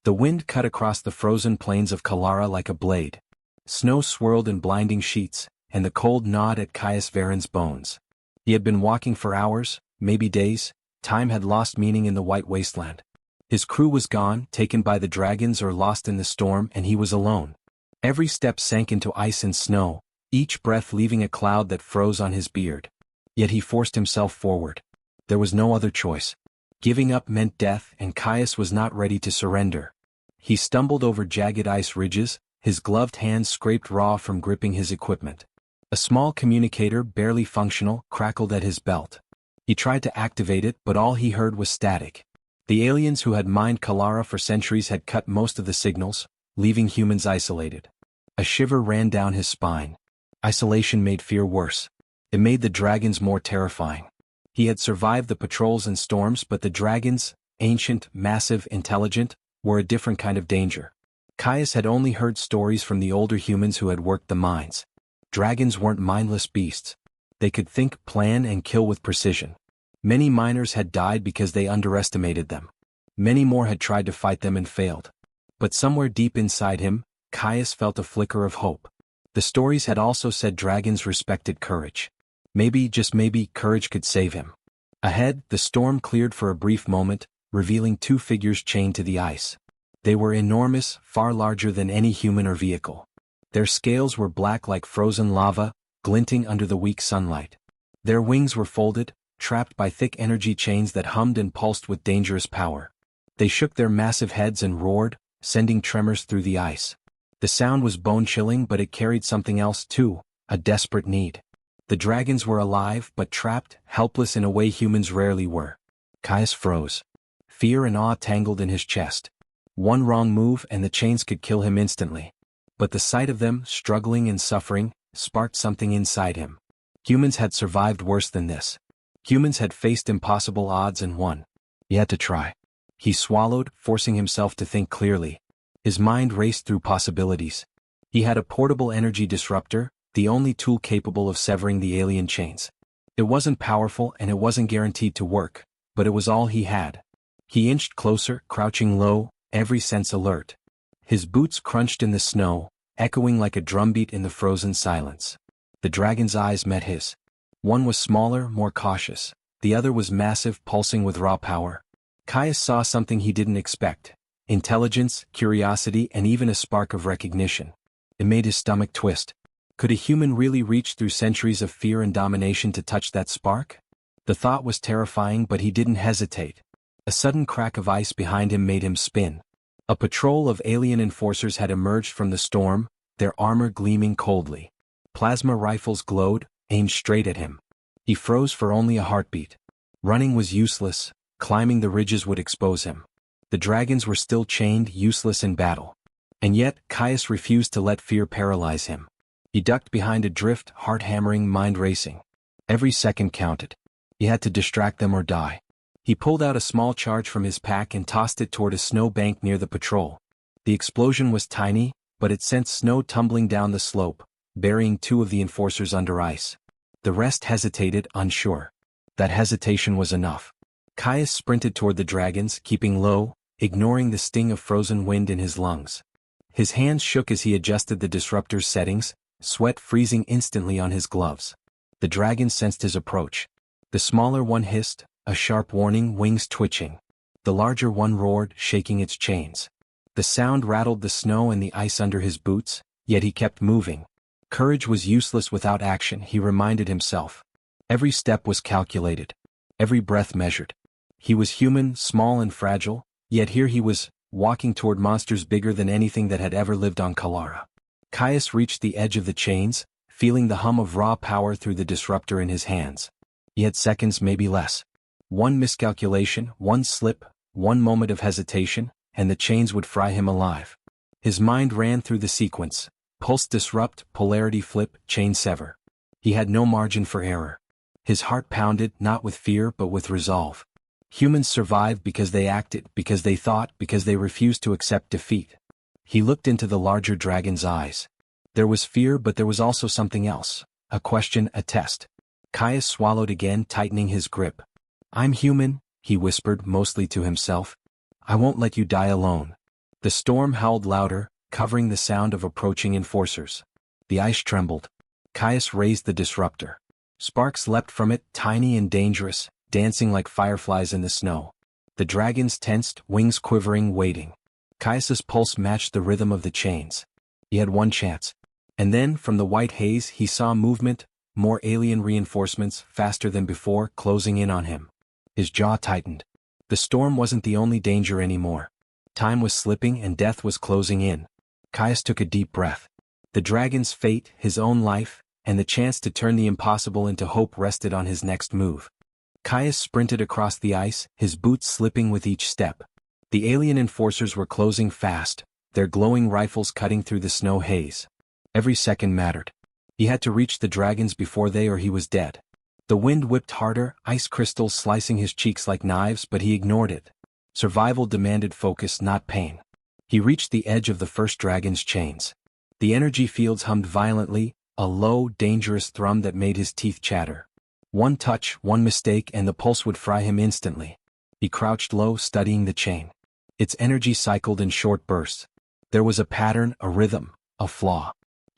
The wind cut across the frozen plains of Kalara like a blade. Snow swirled in blinding sheets, and the cold gnawed at Caius Varen's bones. He had been walking for hours, maybe days. Time had lost meaning in the white wasteland. His crew was gone, taken by the dragons or lost in the storm, and he was alone. Every step sank into ice and snow, each breath leaving a cloud that froze on his beard. Yet he forced himself forward. There was no other choice. Giving up meant death, and Caius was not ready to surrender. He stumbled over jagged ice ridges, his gloved hands scraped raw from gripping his equipment. A small communicator, barely functional, crackled at his belt. He tried to activate it, but all he heard was static. The aliens who had mined Kalara for centuries had cut most of the signals, leaving humans isolated. A shiver ran down his spine. Isolation made fear worse. It made the dragons more terrifying. He had survived the patrols and storms, but the dragons, ancient, massive, intelligent, were a different kind of danger. Caius had only heard stories from the older humans who had worked the mines. Dragons weren't mindless beasts. They could think, plan, and kill with precision. Many miners had died because they underestimated them. Many more had tried to fight them and failed. But somewhere deep inside him, Caius felt a flicker of hope. The stories had also said dragons respected courage. Maybe, just maybe, courage could save him. Ahead, the storm cleared for a brief moment, revealing two figures chained to the ice. They were enormous, far larger than any human or vehicle. Their scales were black like frozen lava, glinting under the weak sunlight. Their wings were folded, trapped by thick energy chains that hummed and pulsed with dangerous power. They shook their massive heads and roared, sending tremors through the ice. The sound was bone-chilling, but it carried something else too, a desperate need. The dragons were alive, but trapped, helpless in a way humans rarely were. Caius froze. Fear and awe tangled in his chest. One wrong move and the chains could kill him instantly. But the sight of them, struggling and suffering, sparked something inside him. Humans had survived worse than this. Humans had faced impossible odds and won. He had to try. He swallowed, forcing himself to think clearly. His mind raced through possibilities. He had a portable energy disruptor, the only tool capable of severing the alien chains. It wasn't powerful and it wasn't guaranteed to work, but it was all he had. He inched closer, crouching low, every sense alert. His boots crunched in the snow, echoing like a drumbeat in the frozen silence. The dragon's eyes met his. One was smaller, more cautious. The other was massive, pulsing with raw power. Caius saw something he didn't expect. Intelligence, curiosity, and even a spark of recognition. It made his stomach twist. Could a human really reach through centuries of fear and domination to touch that spark? The thought was terrifying, but he didn't hesitate. A sudden crack of ice behind him made him spin. A patrol of alien enforcers had emerged from the storm, their armor gleaming coldly. Plasma rifles glowed, aimed straight at him. He froze for only a heartbeat. Running was useless, climbing the ridges would expose him. The dragons were still chained, useless in battle. And yet, Caius refused to let fear paralyze him. He ducked behind a drift, heart hammering, mind racing. Every second counted. He had to distract them or die. He pulled out a small charge from his pack and tossed it toward a snow bank near the patrol. The explosion was tiny, but it sent snow tumbling down the slope, burying two of the enforcers under ice. The rest hesitated, unsure. That hesitation was enough. Caius sprinted toward the dragons, keeping low, ignoring the sting of frozen wind in his lungs. His hands shook as he adjusted the disruptor's settings, sweat freezing instantly on his gloves. The dragons sensed his approach. The smaller one hissed, a sharp warning, wings twitching. The larger one roared, shaking its chains. The sound rattled the snow and the ice under his boots, yet he kept moving. Courage was useless without action, he reminded himself. Every step was calculated. Every breath measured. He was human, small and fragile, yet here he was, walking toward monsters bigger than anything that had ever lived on Kalara. Caius reached the edge of the chains, feeling the hum of raw power through the disruptor in his hands. He had seconds, maybe less. One miscalculation, one slip, one moment of hesitation, and the chains would fry him alive. His mind ran through the sequence. Pulse disrupt, polarity flip, chain sever. He had no margin for error. His heart pounded, not with fear but with resolve. Humans survived because they acted, because they thought, because they refused to accept defeat. He looked into the larger dragon's eyes. There was fear, but there was also something else. A question, a test. Caius swallowed again, tightening his grip. "I'm human," he whispered, mostly to himself. "I won't let you die alone." The The storm howled louder, covering the sound of approaching enforcers. The ice trembled. Caius raised the disruptor. Sparks leapt from it, tiny and dangerous, dancing like fireflies in the snow. The dragons tensed, wings quivering, waiting. Caius's pulse matched the rhythm of the chains. He had one chance. And then, from the white haze, he saw movement, more alien reinforcements, faster than before, closing in on him. His jaw tightened. The storm wasn't the only danger anymore. Time was slipping and death was closing in. Caius took a deep breath. The dragon's fate, his own life, and the chance to turn the impossible into hope rested on his next move. Caius sprinted across the ice, his boots slipping with each step. The alien enforcers were closing fast, their glowing rifles cutting through the snow haze. Every second mattered. He had to reach the dragons before they or he was dead. The wind whipped harder, ice crystals slicing his cheeks like knives, but he ignored it. Survival demanded focus, not pain. He reached the edge of the first dragon's chains. The energy fields hummed violently, a low, dangerous thrum that made his teeth chatter. One touch, one mistake, and the pulse would fry him instantly. He crouched low, studying the chain. Its energy cycled in short bursts. There was a pattern, a rhythm, a flaw.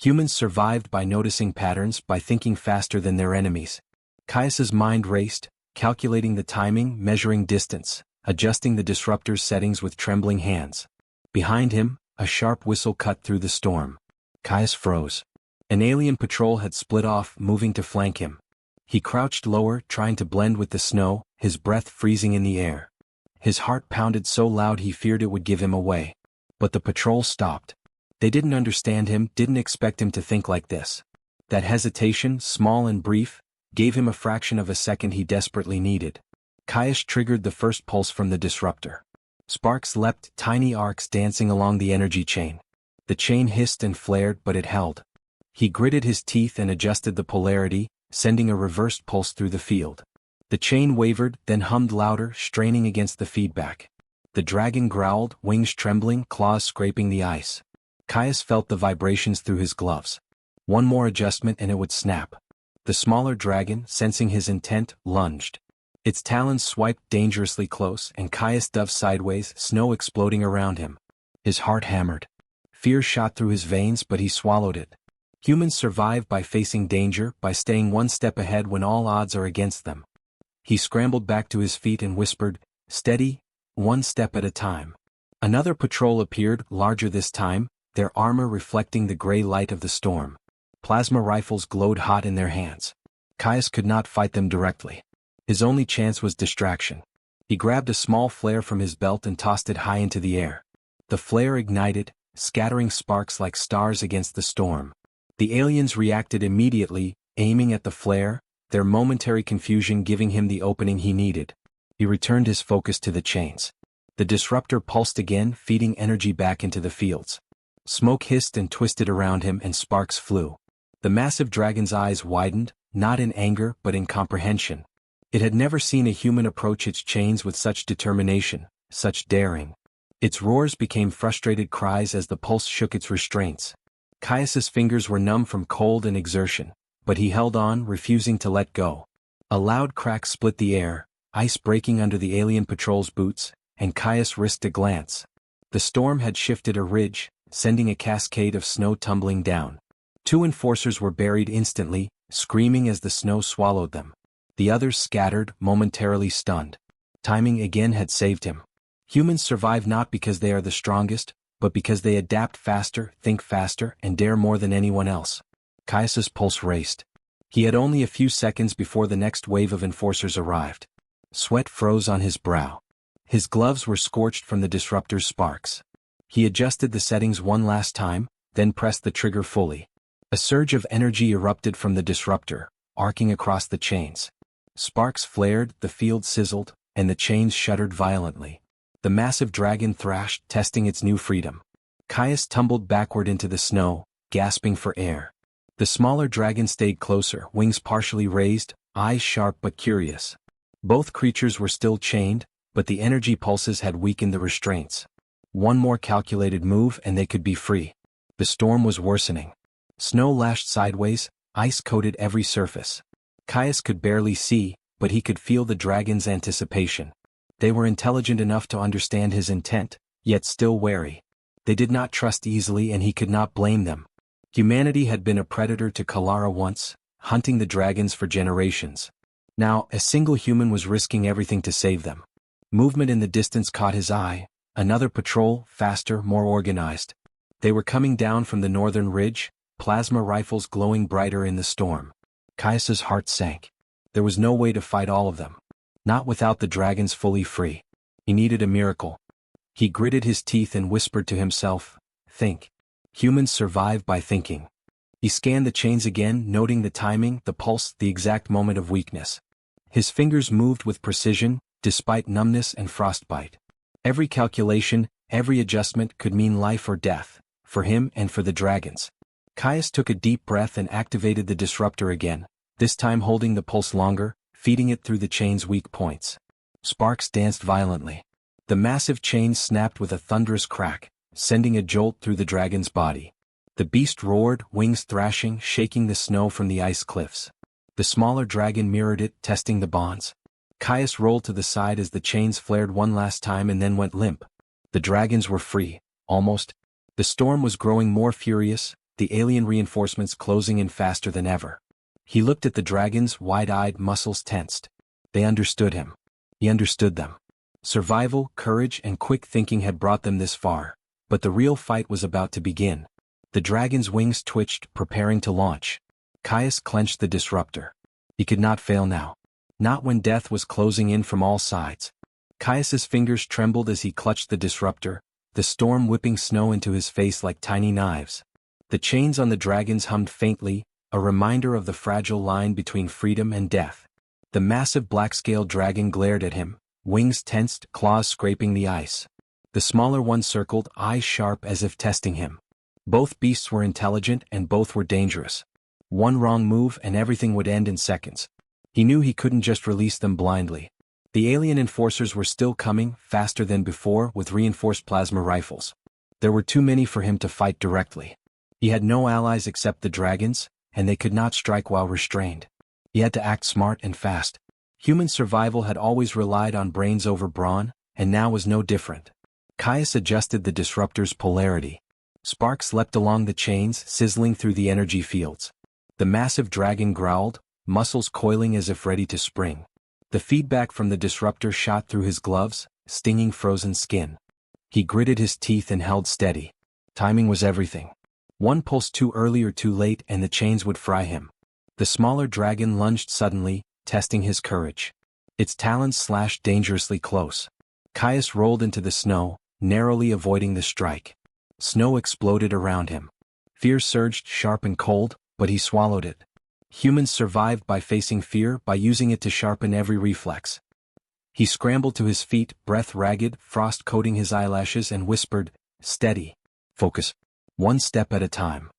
Humans survived by noticing patterns, by thinking faster than their enemies. Caius's mind raced, calculating the timing, measuring distance, adjusting the disruptor's settings with trembling hands. Behind him, a sharp whistle cut through the storm. Caius froze. An alien patrol had split off, moving to flank him. He crouched lower, trying to blend with the snow, his breath freezing in the air. His heart pounded so loud he feared it would give him away. But the patrol stopped. They didn't understand him, didn't expect him to think like this. That hesitation, small and brief, gave him a fraction of a second he desperately needed. Caius triggered the first pulse from the disruptor. Sparks leapt, tiny arcs dancing along the energy chain. The chain hissed and flared, but it held. He gritted his teeth and adjusted the polarity, sending a reversed pulse through the field. The chain wavered, then hummed louder, straining against the feedback. The dragon growled, wings trembling, claws scraping the ice. Caius felt the vibrations through his gloves. One more adjustment and it would snap. The smaller dragon, sensing his intent, lunged. Its talons swiped dangerously close, and Caius dove sideways, snow exploding around him. His heart hammered. Fear shot through his veins, but he swallowed it. Humans survive by facing danger, by staying one step ahead when all odds are against them. He scrambled back to his feet and whispered, "Steady, one step at a time." Another patrol appeared, larger this time, their armor reflecting the gray light of the storm. Plasma rifles glowed hot in their hands. Caius could not fight them directly. His only chance was distraction. He grabbed a small flare from his belt and tossed it high into the air. The flare ignited, scattering sparks like stars against the storm. The aliens reacted immediately, aiming at the flare, their momentary confusion giving him the opening he needed. He returned his focus to the chains. The disruptor pulsed again, feeding energy back into the fields. Smoke hissed and twisted around him and sparks flew. The massive dragon's eyes widened, not in anger but in comprehension. It had never seen a human approach its chains with such determination, such daring. Its roars became frustrated cries as the pulse shook its restraints. Caius's fingers were numb from cold and exertion, but he held on, refusing to let go. A loud crack split the air, ice breaking under the alien patrol's boots, and Caius risked a glance. The storm had shifted a ridge, sending a cascade of snow tumbling down. Two enforcers were buried instantly, screaming as the snow swallowed them. The others scattered, momentarily stunned. Timing again had saved him. Humans survive not because they are the strongest, but because they adapt faster, think faster, and dare more than anyone else. Caius's pulse raced. He had only a few seconds before the next wave of enforcers arrived. Sweat froze on his brow. His gloves were scorched from the disruptor's sparks. He adjusted the settings one last time, then pressed the trigger fully. A surge of energy erupted from the disruptor, arcing across the chains. Sparks flared, the field sizzled, and the chains shuddered violently. The massive dragon thrashed, testing its new freedom. Caius tumbled backward into the snow, gasping for air. The smaller dragon stayed closer, wings partially raised, eyes sharp but curious. Both creatures were still chained, but the energy pulses had weakened the restraints. One more calculated move and they could be free. The storm was worsening. Snow lashed sideways, ice coated every surface. Caius could barely see, but he could feel the dragon's anticipation. They were intelligent enough to understand his intent, yet still wary. They did not trust easily and he could not blame them. Humanity had been a predator to Kalara once, hunting the dragons for generations. Now, a single human was risking everything to save them. Movement in the distance caught his eye, another patrol, faster, more organized. They were coming down from the northern ridge, plasma rifles glowing brighter in the storm. Caius's heart sank. There was no way to fight all of them. Not without the dragons fully free. He needed a miracle. He gritted his teeth and whispered to himself, "Think. Humans survive by thinking." He scanned the chains again, noting the timing, the pulse, the exact moment of weakness. His fingers moved with precision, despite numbness and frostbite. Every calculation, every adjustment could mean life or death, for him and for the dragons. Caius took a deep breath and activated the disruptor again, this time holding the pulse longer, feeding it through the chain's weak points. Sparks danced violently. The massive chain snapped with a thunderous crack, sending a jolt through the dragon's body. The beast roared, wings thrashing, shaking the snow from the ice cliffs. The smaller dragon mirrored it, testing the bonds. Caius rolled to the side as the chains flared one last time and then went limp. The dragons were free, almost. The storm was growing more furious, the alien reinforcements closing in faster than ever. He looked at the dragons, wide-eyed, muscles tensed. They understood him. He understood them. Survival, courage, and quick thinking had brought them this far, but the real fight was about to begin. The dragon's wings twitched, preparing to launch. Caius clenched the disruptor. He could not fail now. Not when death was closing in from all sides. Caius's fingers trembled as he clutched the disruptor, the storm whipping snow into his face like tiny knives. The chains on the dragons hummed faintly, a reminder of the fragile line between freedom and death. The massive black-scaled dragon glared at him, wings tensed, claws scraping the ice. The smaller one circled, eyes sharp as if testing him. Both beasts were intelligent and both were dangerous. One wrong move and everything would end in seconds. He knew he couldn't just release them blindly. The alien enforcers were still coming, faster than before, with reinforced plasma rifles. There were too many for him to fight directly. He had no allies except the dragons, and they could not strike while restrained. He had to act smart and fast. Human survival had always relied on brains over brawn, and now was no different. Caius adjusted the disruptor's polarity. Sparks leapt along the chains, sizzling through the energy fields. The massive dragon growled, muscles coiling as if ready to spring. The feedback from the disruptor shot through his gloves, stinging frozen skin. He gritted his teeth and held steady. Timing was everything. One pulse too early or too late and the chains would fry him. The smaller dragon lunged suddenly, testing his courage. Its talons slashed dangerously close. Caius rolled into the snow, narrowly avoiding the strike. Snow exploded around him. Fear surged sharp and cold, but he swallowed it. Humans survived by facing fear, by using it to sharpen every reflex. He scrambled to his feet, breath ragged, frost coating his eyelashes, and whispered, "Steady. Focus. One step at a time."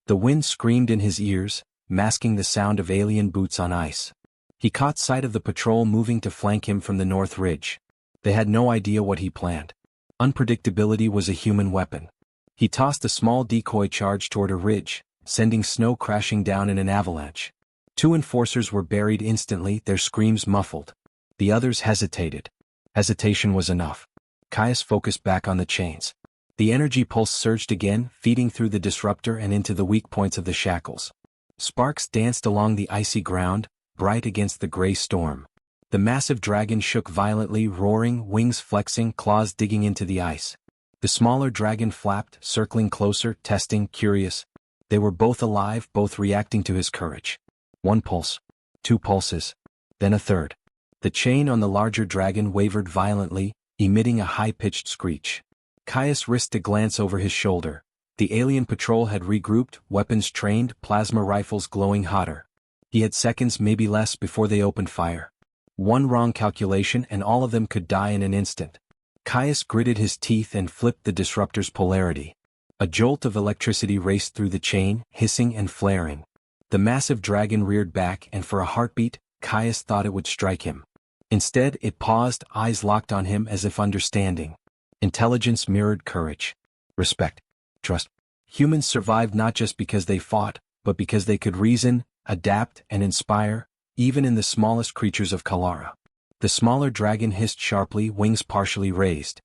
The wind screamed in his ears, masking the sound of alien boots on ice. He caught sight of the patrol moving to flank him from the north ridge. They had no idea what he planned. Unpredictability was a human weapon. He tossed a small decoy charge toward a ridge, sending snow crashing down in an avalanche. Two enforcers were buried instantly, their screams muffled. The others hesitated. Hesitation was enough. Caius focused back on the chains. The energy pulse surged again, feeding through the disruptor and into the weak points of the shackles. Sparks danced along the icy ground, bright against the gray storm. The massive dragon shook violently, roaring, wings flexing, claws digging into the ice. The smaller dragon flapped, circling closer, testing, curious. They were both alive, both reacting to his courage. One pulse. Two pulses. Then a third. The chain on the larger dragon wavered violently, emitting a high-pitched screech. Caius risked a glance over his shoulder. The alien patrol had regrouped, weapons trained, plasma rifles glowing hotter. He had seconds, maybe less, before they opened fire. One wrong calculation and all of them could die in an instant. Caius gritted his teeth and flipped the disruptor's polarity. A jolt of electricity raced through the chain, hissing and flaring. The massive dragon reared back, and for a heartbeat, Caius thought it would strike him. Instead, it paused, eyes locked on him as if understanding. Intelligence mirrored courage. Respect. Trust. Humans survived not just because they fought, but because they could reason, adapt, and inspire, even in the smallest creatures of Kalara. The smaller dragon hissed sharply, wings partially raised.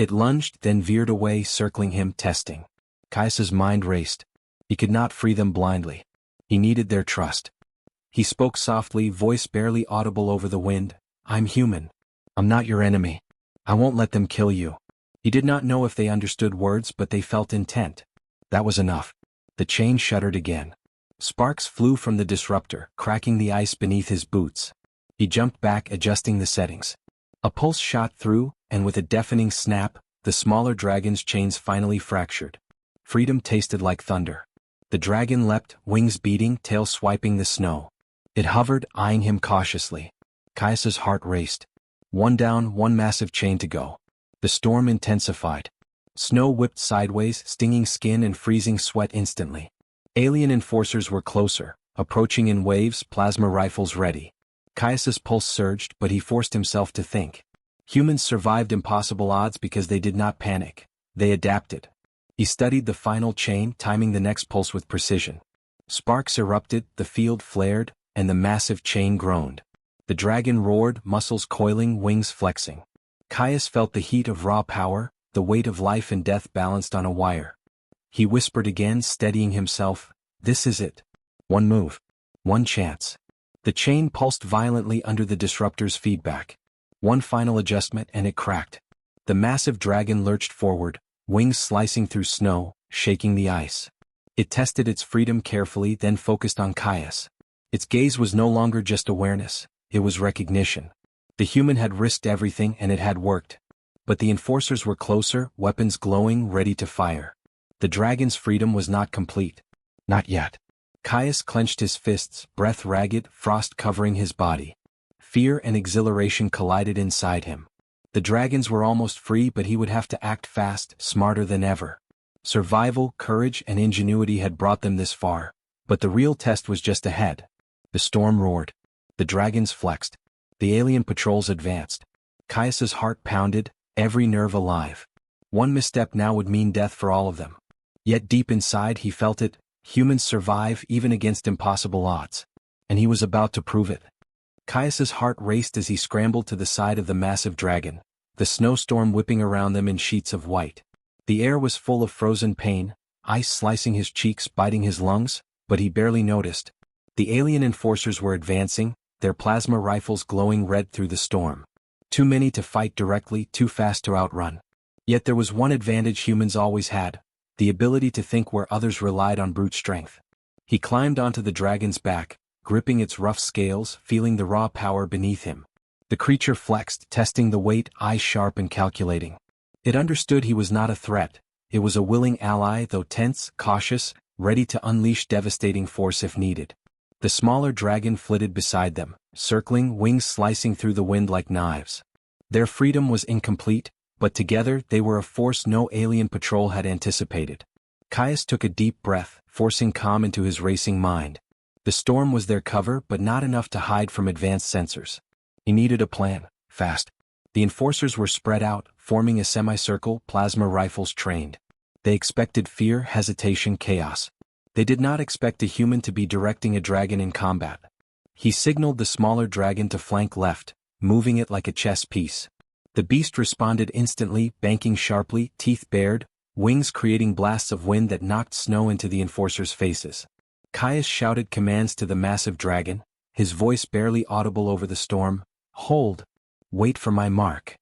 It lunged, then veered away, circling him, testing. Caius's mind raced. He could not free them blindly. He needed their trust. He spoke softly, voice barely audible over the wind. I'm human. I'm not your enemy. I won't let them kill you. He did not know if they understood words, but they felt intent. That was enough. The chain shuddered again. Sparks flew from the disruptor, cracking the ice beneath his boots. He jumped back, adjusting the settings. A pulse shot through, and with a deafening snap, the smaller dragon's chains finally fractured. Freedom tasted like thunder. The dragon leapt, wings beating, tail swiping the snow. It hovered, eyeing him cautiously. Caius's heart raced. One down, one massive chain to go. The storm intensified. Snow whipped sideways, stinging skin and freezing sweat instantly. Alien enforcers were closer, approaching in waves, plasma rifles ready. Caius's pulse surged, but he forced himself to think. Humans survived impossible odds because they did not panic. They adapted. He studied the final chain, timing the next pulse with precision. Sparks erupted, the field flared, and the massive chain groaned. The dragon roared, muscles coiling, wings flexing. Caius felt the heat of raw power, the weight of life and death balanced on a wire. He whispered again, steadying himself, "This is it. One move. One chance." The chain pulsed violently under the disruptor's feedback. One final adjustment and it cracked. The massive dragon lurched forward, wings slicing through snow, shaking the ice. It tested its freedom carefully, then focused on Caius. Its gaze was no longer just awareness, it was recognition. The human had risked everything and it had worked. But the enforcers were closer, weapons glowing, ready to fire. The dragon's freedom was not complete. Not yet. Caius clenched his fists, breath ragged, frost covering his body. Fear and exhilaration collided inside him. The dragons were almost free, but he would have to act fast, smarter than ever. Survival, courage, and ingenuity had brought them this far, but the real test was just ahead. The storm roared. The dragons flexed. The alien patrols advanced. Caius's heart pounded, every nerve alive. One misstep now would mean death for all of them. Yet deep inside he felt it, humans survive even against impossible odds. And he was about to prove it. Caius's heart raced as he scrambled to the side of the massive dragon, the snowstorm whipping around them in sheets of white. The air was full of frozen pain, ice slicing his cheeks, biting his lungs, but he barely noticed. The alien enforcers were advancing, their plasma rifles glowing red through the storm. Too many to fight directly, too fast to outrun. Yet there was one advantage humans always had, the ability to think where others relied on brute strength. He climbed onto the dragon's back, gripping its rough scales, feeling the raw power beneath him. The creature flexed, testing the weight, eyes sharp and calculating. It understood he was not a threat. It was a willing ally, though tense, cautious, ready to unleash devastating force if needed. The smaller dragon flitted beside them, circling, wings slicing through the wind like knives. Their freedom was incomplete, but together they were a force no alien patrol had anticipated. Caius took a deep breath, forcing calm into his racing mind. The storm was their cover, but not enough to hide from advanced sensors. He needed a plan, fast. The enforcers were spread out, forming a semicircle, plasma rifles trained. They expected fear, hesitation, chaos. They did not expect a human to be directing a dragon in combat. He signaled the smaller dragon to flank left, moving it like a chess piece. The beast responded instantly, banking sharply, teeth bared, wings creating blasts of wind that knocked snow into the enforcers' faces. Caius shouted commands to the massive dragon, his voice barely audible over the storm. "Hold! Wait for my mark."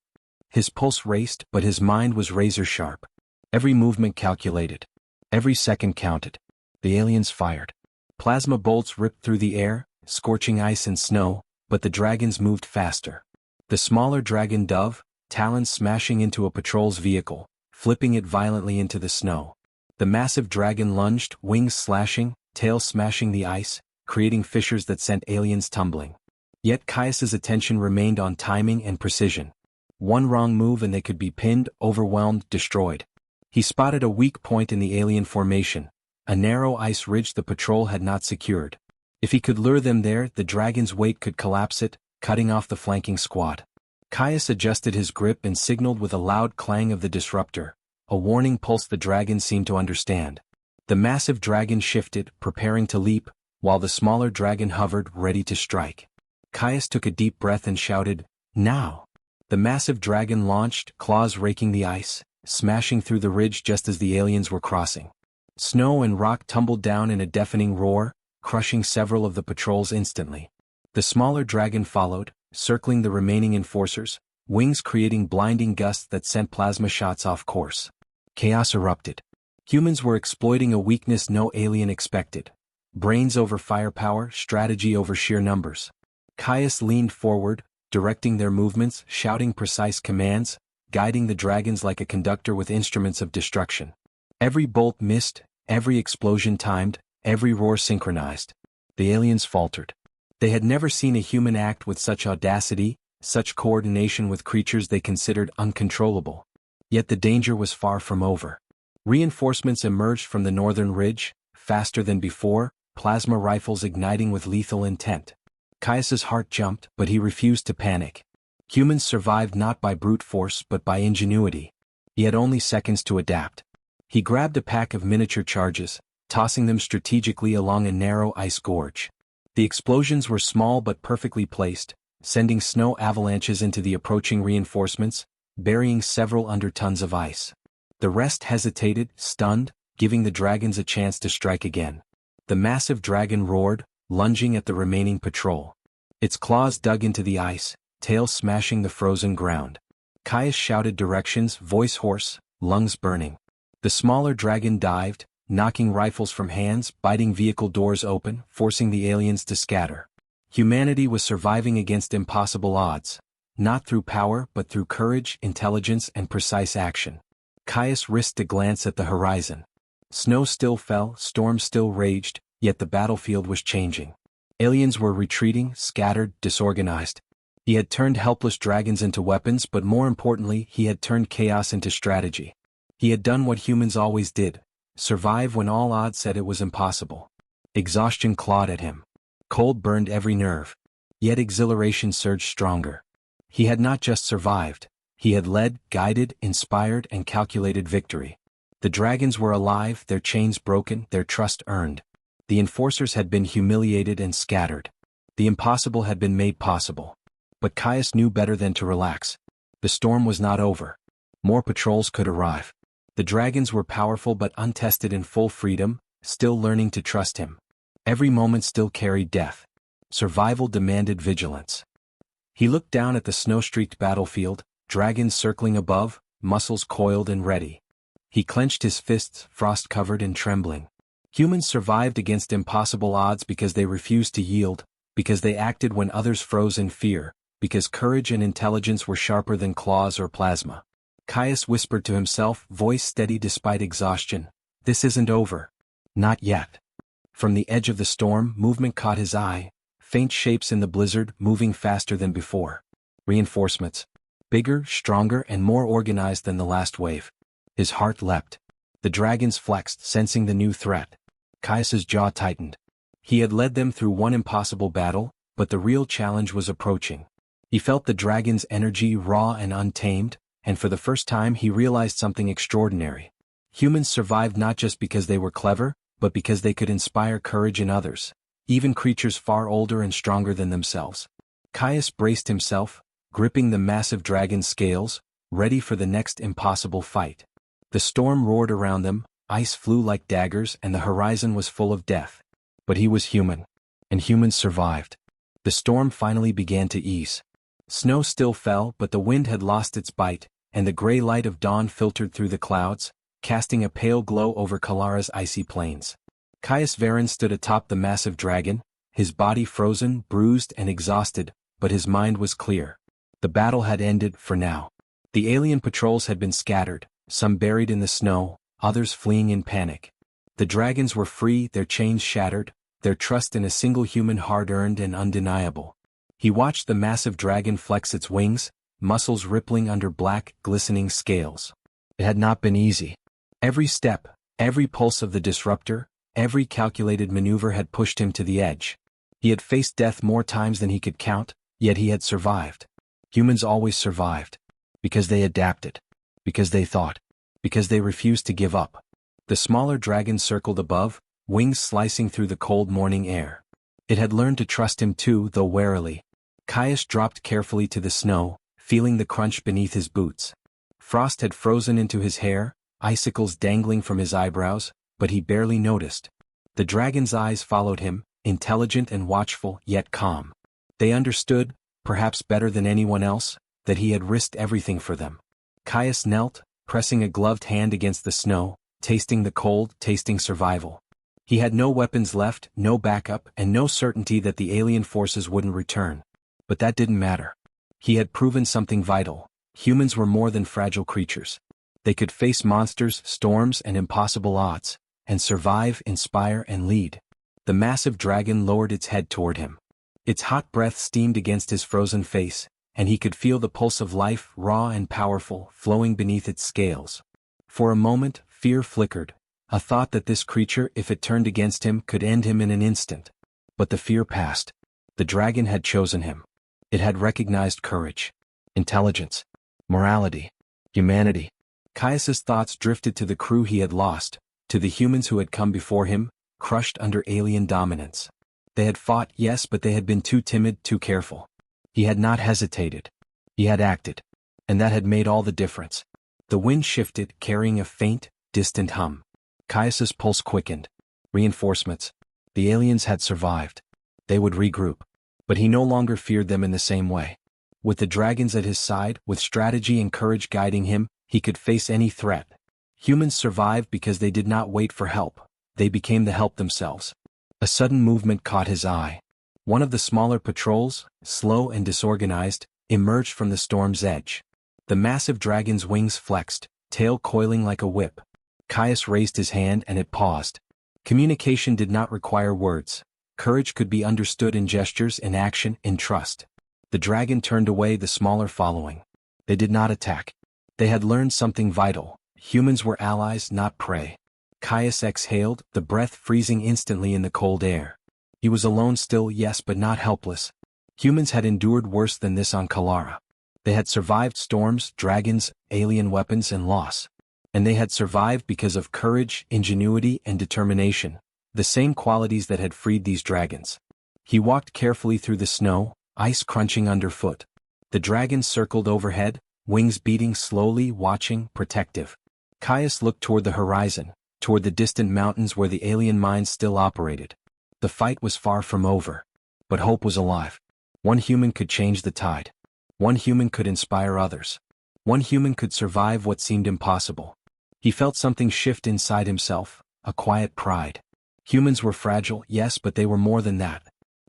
His pulse raced, but his mind was razor-sharp. Every movement calculated. Every second counted. The aliens fired. Plasma bolts ripped through the air, scorching ice and snow, but the dragons moved faster. The smaller dragon dove, talons smashing into a patrol's vehicle, flipping it violently into the snow. The massive dragon lunged, wings slashing, tail smashing the ice, creating fissures that sent aliens tumbling. Yet Caius's attention remained on timing and precision. One wrong move and they could be pinned, overwhelmed, destroyed. He spotted a weak point in the alien formation, a narrow ice ridge the patrol had not secured. If he could lure them there, the dragon's weight could collapse it, cutting off the flanking squad. Caius adjusted his grip and signaled with a loud clang of the disruptor, a warning pulse the dragon seemed to understand. The massive dragon shifted, preparing to leap, while the smaller dragon hovered, ready to strike. Caius took a deep breath and shouted, "Now!" The massive dragon launched, claws raking the ice, smashing through the ridge just as the aliens were crossing. Snow and rock tumbled down in a deafening roar, crushing several of the patrols instantly. The smaller dragon followed, circling the remaining enforcers, wings creating blinding gusts that sent plasma shots off course. Chaos erupted. Humans were exploiting a weakness no alien expected. Brains over firepower, strategy over sheer numbers. Caius leaned forward, directing their movements, shouting precise commands, guiding the dragons like a conductor with instruments of destruction. Every bolt missed, every explosion timed, every roar synchronized. The aliens faltered. They had never seen a human act with such audacity, such coordination with creatures they considered uncontrollable. Yet the danger was far from over. Reinforcements emerged from the northern ridge, faster than before, plasma rifles igniting with lethal intent. Caius's heart jumped, but he refused to panic. Humans survived not by brute force but by ingenuity. He had only seconds to adapt. He grabbed a pack of miniature charges, tossing them strategically along a narrow ice gorge. The explosions were small but perfectly placed, sending snow avalanches into the approaching reinforcements, burying several under tons of ice. The rest hesitated, stunned, giving the dragons a chance to strike again. The massive dragon roared, lunging at the remaining patrol. Its claws dug into the ice, tail smashing the frozen ground. Caius shouted directions, voice hoarse, lungs burning. The smaller dragon dived, knocking rifles from hands, biting vehicle doors open, forcing the aliens to scatter. Humanity was surviving against impossible odds, not through power but through courage, intelligence, and precise action. Caius risked a glance at the horizon. Snow still fell, storms still raged, yet the battlefield was changing. Aliens were retreating, scattered, disorganized. He had turned helpless dragons into weapons, but more importantly, he had turned chaos into strategy. He had done what humans always did: survive when all odds said it was impossible. Exhaustion clawed at him. Cold burned every nerve. Yet exhilaration surged stronger. He had not just survived. He had led, guided, inspired, and calculated victory. The dragons were alive, their chains broken, their trust earned. The enforcers had been humiliated and scattered. The impossible had been made possible. But Caius knew better than to relax. The storm was not over. More patrols could arrive. The dragons were powerful but untested in full freedom, still learning to trust him. Every moment still carried death. Survival demanded vigilance. He looked down at the snow-streaked battlefield, dragons circling above, muscles coiled and ready. He clenched his fists, frost-covered and trembling. Humans survived against impossible odds because they refused to yield, because they acted when others froze in fear, because courage and intelligence were sharper than claws or plasma. Caius whispered to himself, voice steady despite exhaustion, "This isn't over. Not yet." From the edge of the storm, movement caught his eye, faint shapes in the blizzard moving faster than before. Reinforcements. Bigger, stronger, and more organized than the last wave. His heart leapt. The dragons flexed, sensing the new threat. Caius's jaw tightened. He had led them through one impossible battle, but the real challenge was approaching. He felt the dragon's energy raw and untamed, and for the first time he realized something extraordinary. Humans survived not just because they were clever, but because they could inspire courage in others, even creatures far older and stronger than themselves. Caius braced himself, gripping the massive dragon's scales, ready for the next impossible fight. The storm roared around them, ice flew like daggers, and the horizon was full of death. But he was human, and humans survived. The storm finally began to ease. Snow still fell, but the wind had lost its bite, and the gray light of dawn filtered through the clouds, casting a pale glow over Kalara's icy plains. Caius Varen stood atop the massive dragon, his body frozen, bruised, and exhausted, but his mind was clear. The battle had ended, for now. The alien patrols had been scattered, some buried in the snow, others fleeing in panic. The dragons were free, their chains shattered, their trust in a single human hard-earned and undeniable. He watched the massive dragon flex its wings, muscles rippling under black, glistening scales. It had not been easy. Every step, every pulse of the disruptor, every calculated maneuver had pushed him to the edge. He had faced death more times than he could count, yet he had survived. Humans always survived. Because they adapted. Because they thought. Because they refused to give up. The smaller dragon circled above, wings slicing through the cold morning air. It had learned to trust him too, though warily. Caius dropped carefully to the snow, feeling the crunch beneath his boots. Frost had frozen into his hair, icicles dangling from his eyebrows, but he barely noticed. The dragon's eyes followed him, intelligent and watchful, yet calm. They understood, perhaps better than anyone else, that he had risked everything for them. Caius knelt, pressing a gloved hand against the snow, tasting the cold, tasting survival. He had no weapons left, no backup, and no certainty that the alien forces wouldn't return. But that didn't matter. He had proven something vital. Humans were more than fragile creatures. They could face monsters, storms, and impossible odds, and survive, inspire, and lead. The massive dragon lowered its head toward him. Its hot breath steamed against his frozen face, and he could feel the pulse of life, raw and powerful, flowing beneath its scales. For a moment, fear flickered, a thought that this creature, if it turned against him, could end him in an instant. But the fear passed. The dragon had chosen him. It had recognized courage, intelligence, morality, humanity. Caius's thoughts drifted to the crew he had lost, to the humans who had come before him, crushed under alien dominance. They had fought, yes, but they had been too timid, too careful. He had not hesitated. He had acted. And that had made all the difference. The wind shifted, carrying a faint, distant hum. Caius's pulse quickened. Reinforcements. The aliens had survived. They would regroup. But he no longer feared them in the same way. With the dragons at his side, with strategy and courage guiding him, he could face any threat. Humans survived because they did not wait for help. They became the help themselves. A sudden movement caught his eye. One of the smaller patrols, slow and disorganized, emerged from the storm's edge. The massive dragon's wings flexed, tail coiling like a whip. Caius raised his hand and it paused. Communication did not require words. Courage could be understood in gestures, in action, in trust. The dragon turned away, the smaller following. They did not attack. They had learned something vital. Humans were allies, not prey. Caius exhaled, the breath freezing instantly in the cold air. He was alone still, yes, but not helpless. Humans had endured worse than this on Kalara. They had survived storms, dragons, alien weapons, and loss. And they had survived because of courage, ingenuity, and determination, the same qualities that had freed these dragons. He walked carefully through the snow, ice crunching underfoot. The dragons circled overhead, wings beating slowly, watching, protective. Caius looked toward the horizon, toward the distant mountains where the alien mines still operated. The fight was far from over. But hope was alive. One human could change the tide. One human could inspire others. One human could survive what seemed impossible. He felt something shift inside himself, a quiet pride. Humans were fragile, yes, but they were more than that.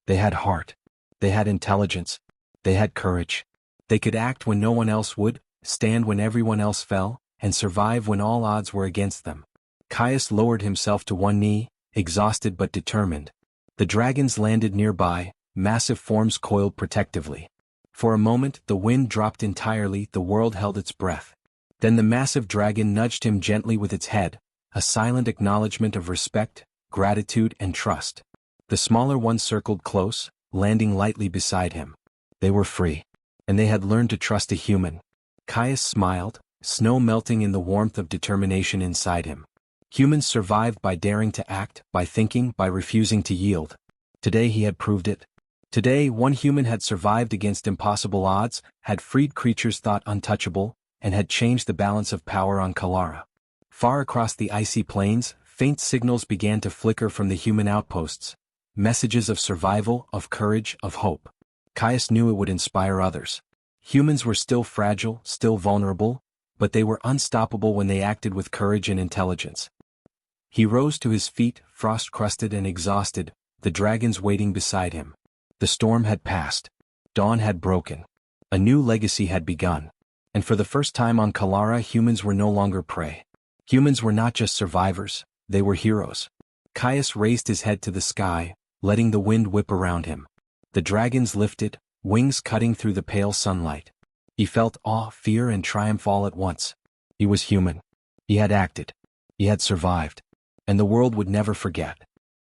They had heart. They had intelligence. They had courage. They could act when no one else would, stand when everyone else fell, and survive when all odds were against them. Caius lowered himself to one knee, exhausted but determined. The dragons landed nearby, massive forms coiled protectively. For a moment, the wind dropped entirely, the world held its breath. Then the massive dragon nudged him gently with its head, a silent acknowledgement of respect, gratitude, and trust. The smaller one circled close, landing lightly beside him. They were free. And they had learned to trust a human. Caius smiled, snow melting in the warmth of determination inside him. Humans survived by daring to act, by thinking, by refusing to yield. Today he had proved it. Today one human had survived against impossible odds, had freed creatures thought untouchable, and had changed the balance of power on Kalara. Far across the icy plains, faint signals began to flicker from the human outposts. Messages of survival, of courage, of hope. Caius knew it would inspire others. Humans were still fragile, still vulnerable, but they were unstoppable when they acted with courage and intelligence. He rose to his feet, frost-crusted and exhausted, the dragons waiting beside him. The storm had passed. Dawn had broken. A new legacy had begun. And for the first time on Kalara, humans were no longer prey. Humans were not just survivors, they were heroes. Caius raised his head to the sky, letting the wind whip around him. The dragons lifted, wings cutting through the pale sunlight. He felt awe, fear, and triumph all at once. He was human. He had acted. He had survived. And the world would never forget.